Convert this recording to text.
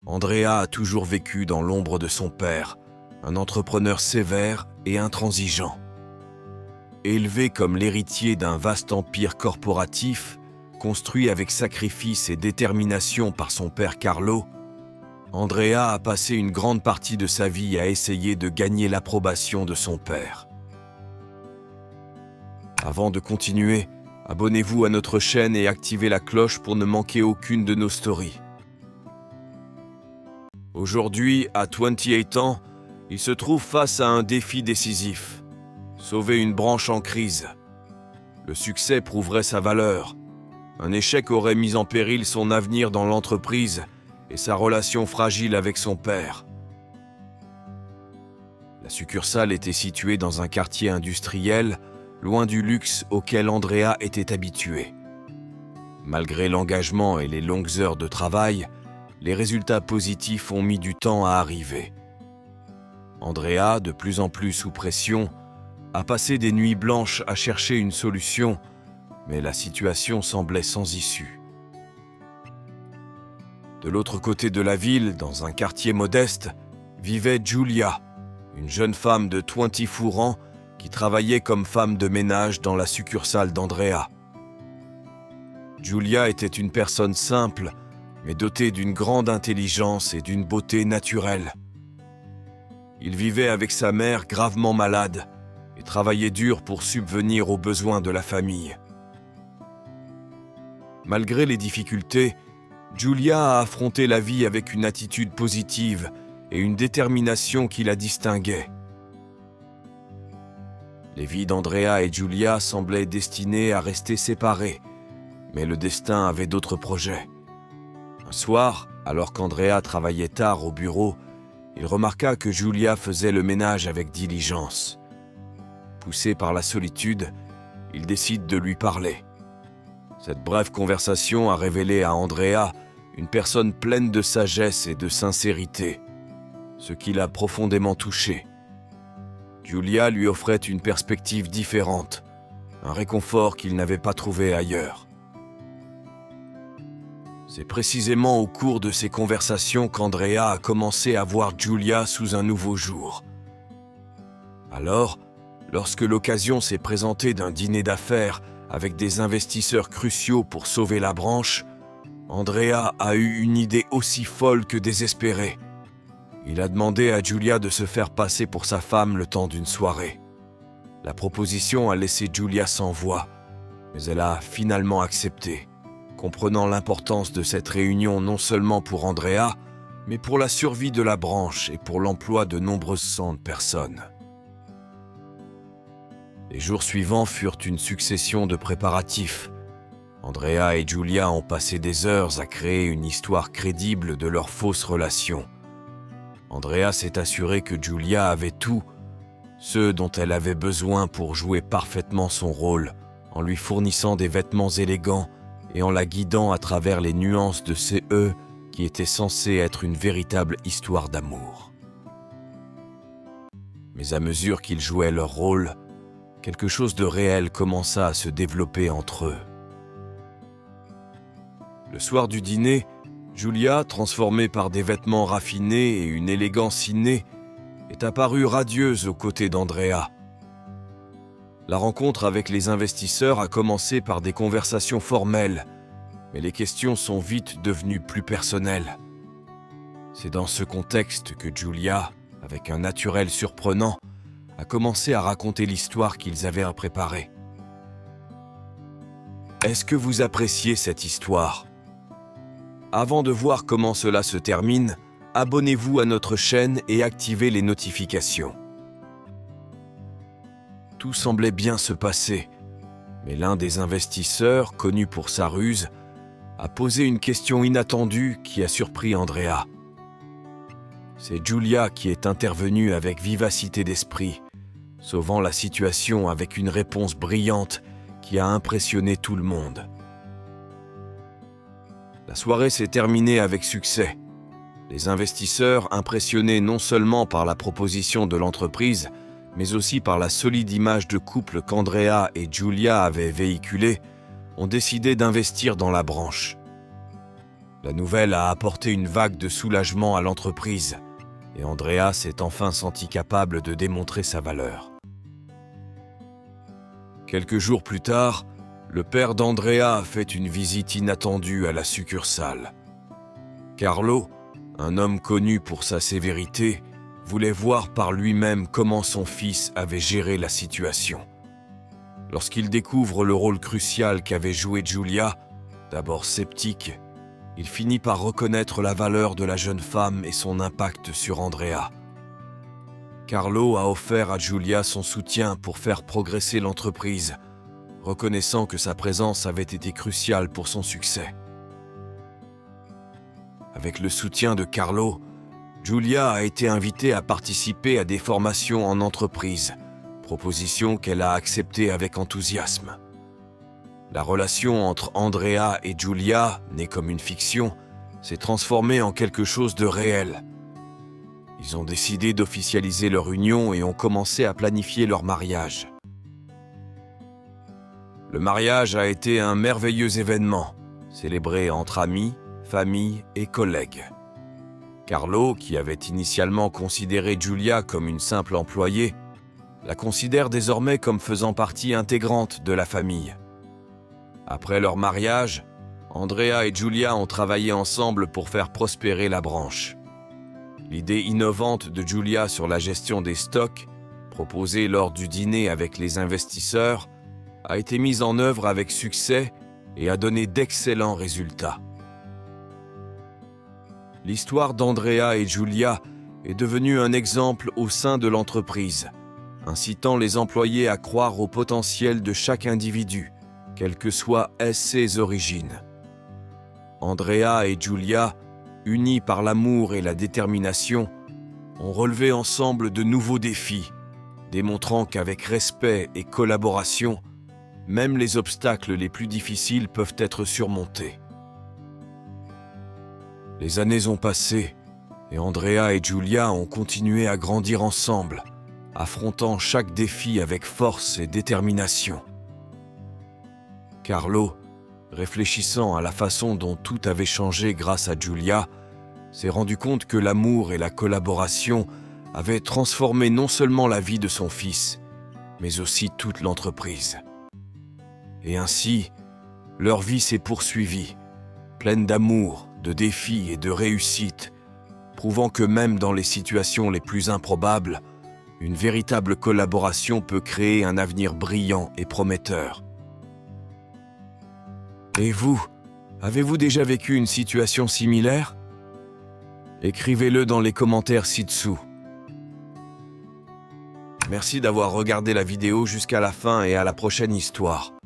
Andrea a toujours vécu dans l'ombre de son père, un entrepreneur sévère et intransigeant. Élevé comme l'héritier d'un vaste empire corporatif, construit avec sacrifice et détermination par son père Carlo, Andrea a passé une grande partie de sa vie à essayer de gagner l'approbation de son père. Avant de continuer, abonnez-vous à notre chaîne et activez la cloche pour ne manquer aucune de nos stories. Aujourd'hui, à 28 ans, il se trouve face à un défi décisif. Sauver une branche en crise. Le succès prouverait sa valeur. Un échec aurait mis en péril son avenir dans l'entreprise et sa relation fragile avec son père. La succursale était située dans un quartier industriel, loin du luxe auquel Andrea était habitué. Malgré l'engagement et les longues heures de travail, les résultats positifs ont mis du temps à arriver. Andrea, de plus en plus sous pression, a passé des nuits blanches à chercher une solution, mais la situation semblait sans issue. De l'autre côté de la ville, dans un quartier modeste, vivait Giulia, une jeune femme de 24 ans qui travaillait comme femme de ménage dans la succursale d'Andrea. Giulia était une personne simple, mais dotée d'une grande intelligence et d'une beauté naturelle. Il vivait avec sa mère gravement malade et travaillait dur pour subvenir aux besoins de la famille. Malgré les difficultés, Giulia a affronté la vie avec une attitude positive et une détermination qui la distinguait. Les vies d'Andrea et Giulia semblaient destinées à rester séparées, mais le destin avait d'autres projets. Un soir, alors qu'Andrea travaillait tard au bureau, il remarqua que Giulia faisait le ménage avec diligence. Poussé par la solitude, il décide de lui parler. Cette brève conversation a révélé à Andrea une personne pleine de sagesse et de sincérité, ce qui l'a profondément touché. Giulia lui offrait une perspective différente, un réconfort qu'il n'avait pas trouvé ailleurs. C'est précisément au cours de ces conversations qu'Andrea a commencé à voir Giulia sous un nouveau jour. Alors, lorsque l'occasion s'est présentée d'un dîner d'affaires avec des investisseurs cruciaux pour sauver la branche, Andrea a eu une idée aussi folle que désespérée. Il a demandé à Giulia de se faire passer pour sa femme le temps d'une soirée. La proposition a laissé Giulia sans voix, mais elle a finalement accepté, comprenant l'importance de cette réunion non seulement pour Andrea, mais pour la survie de la branche et pour l'emploi de nombreuses centaines de personnes. Les jours suivants furent une succession de préparatifs. Andrea et Giulia ont passé des heures à créer une histoire crédible de leur fausse relation. Andrea s'est assuré que Giulia avait tout, ce dont elle avait besoin pour jouer parfaitement son rôle, en lui fournissant des vêtements élégants et en la guidant à travers les nuances de ces « eux » qui étaient censés être une véritable histoire d'amour. Mais à mesure qu'ils jouaient leur rôle, quelque chose de réel commença à se développer entre eux. Le soir du dîner, Giulia, transformée par des vêtements raffinés et une élégance innée, est apparue radieuse aux côtés d'Andrea. La rencontre avec les investisseurs a commencé par des conversations formelles, mais les questions sont vite devenues plus personnelles. C'est dans ce contexte que Giulia, avec un naturel surprenant, a commencé à raconter l'histoire qu'ils avaient à préparer. Est-ce que vous appréciez cette histoire ? Avant de voir comment cela se termine, abonnez-vous à notre chaîne et activez les notifications. Tout semblait bien se passer, mais l'un des investisseurs, connu pour sa ruse, a posé une question inattendue qui a surpris Andrea. C'est Giulia qui est intervenue avec vivacité d'esprit, sauvant la situation avec une réponse brillante qui a impressionné tout le monde. La soirée s'est terminée avec succès. Les investisseurs, impressionnés non seulement par la proposition de l'entreprise, mais aussi par la solide image de couple qu'Andrea et Giulia avaient véhiculée, ont décidé d'investir dans la branche. La nouvelle a apporté une vague de soulagement à l'entreprise et Andrea s'est enfin senti capable de démontrer sa valeur. Quelques jours plus tard, le père d'Andrea a fait une visite inattendue à la succursale. Carlo, un homme connu pour sa sévérité, voulait voir par lui-même comment son fils avait géré la situation. Lorsqu'il découvre le rôle crucial qu'avait joué Giulia, d'abord sceptique, il finit par reconnaître la valeur de la jeune femme et son impact sur Andrea. Carlo a offert à Giulia son soutien pour faire progresser l'entreprise, reconnaissant que sa présence avait été cruciale pour son succès. Avec le soutien de Carlo, Giulia a été invitée à participer à des formations en entreprise, proposition qu'elle a acceptée avec enthousiasme. La relation entre Andrea et Giulia, née comme une fiction, s'est transformée en quelque chose de réel. Ils ont décidé d'officialiser leur union et ont commencé à planifier leur mariage. Le mariage a été un merveilleux événement, célébré entre amis, famille et collègues. Carlo, qui avait initialement considéré Giulia comme une simple employée, la considère désormais comme faisant partie intégrante de la famille. Après leur mariage, Andrea et Giulia ont travaillé ensemble pour faire prospérer la branche. L'idée innovante de Giulia sur la gestion des stocks, proposée lors du dîner avec les investisseurs, a été mise en œuvre avec succès et a donné d'excellents résultats. L'histoire d'Andrea et Giulia est devenue un exemple au sein de l'entreprise, incitant les employés à croire au potentiel de chaque individu, quelles que soient ses origines. Andrea et Giulia, unis par l'amour et la détermination, ont relevé ensemble de nouveaux défis, démontrant qu'avec respect et collaboration, même les obstacles les plus difficiles peuvent être surmontés. Les années ont passé et Andrea et Giulia ont continué à grandir ensemble, affrontant chaque défi avec force et détermination. Carlo, réfléchissant à la façon dont tout avait changé grâce à Giulia, s'est rendu compte que l'amour et la collaboration avaient transformé non seulement la vie de son fils, mais aussi toute l'entreprise. Et ainsi, leur vie s'est poursuivie, pleine d'amour, de défis et de réussites, prouvant que même dans les situations les plus improbables, une véritable collaboration peut créer un avenir brillant et prometteur. Et vous, avez-vous déjà vécu une situation similaire? Écrivez-le dans les commentaires ci-dessous. Merci d'avoir regardé la vidéo jusqu'à la fin et à la prochaine histoire.